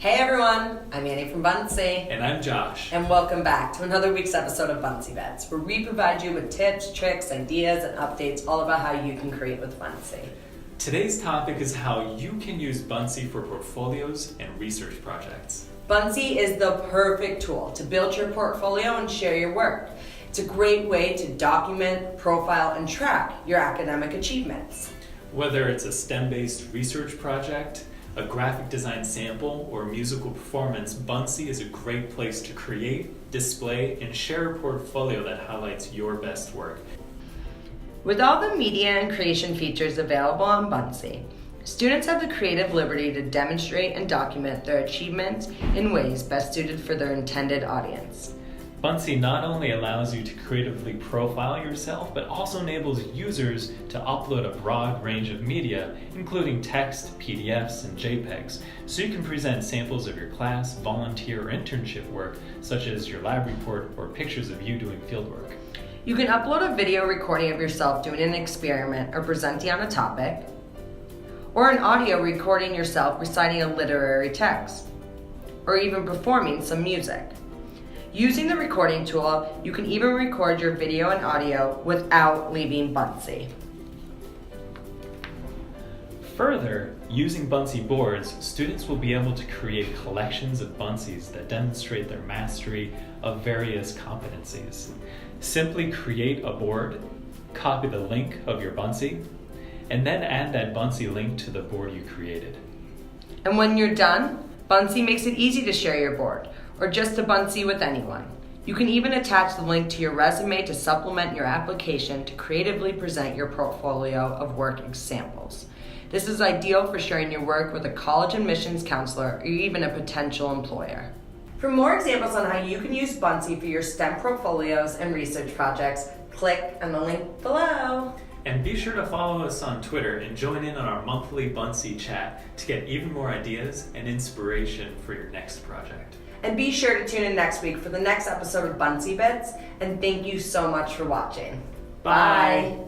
Hey everyone, I'm Annie from Buncee. And I'm Josh. And welcome back to another week's episode of Buncee Bets, where we provide you with tips, tricks, ideas, and updates all about how you can create with Buncee. Today's topic is how you can use Buncee for portfolios and research projects. Buncee is the perfect tool to build your portfolio and share your work. It's a great way to document, profile, and track your academic achievements. Whether it's a STEM-based research project, a graphic design sample, or a musical performance, Buncee is a great place to create, display, and share a portfolio that highlights your best work. With all the media and creation features available on Buncee, students have the creative liberty to demonstrate and document their achievements in ways best suited for their intended audience. Buncee not only allows you to creatively profile yourself, but also enables users to upload a broad range of media, including text, PDFs, and JPEGs, so you can present samples of your class, volunteer, or internship work, such as your lab report or pictures of you doing fieldwork. You can upload a video recording of yourself doing an experiment or presenting on a topic, or an audio recording yourself reciting a literary text, or even performing some music. Using the recording tool, you can even record your video and audio without leaving Buncee. Further, using Buncee boards, students will be able to create collections of Buncees that demonstrate their mastery of various competencies. Simply create a board, copy the link of your Buncee, and then add that Buncee link to the board you created. And when you're done, Buncee makes it easy to share your board, or just to Buncee with anyone. You can even attach the link to your resume to supplement your application to creatively present your portfolio of work examples. This is ideal for sharing your work with a college admissions counselor or even a potential employer. For more examples on how you can use Buncee for your STEM portfolios and research projects, click on the link below. And be sure to follow us on Twitter and join in on our monthly Buncee chat to get even more ideas and inspiration for your next project. And be sure to tune in next week for the next episode of Buncee Bits, and thank you so much for watching. Bye.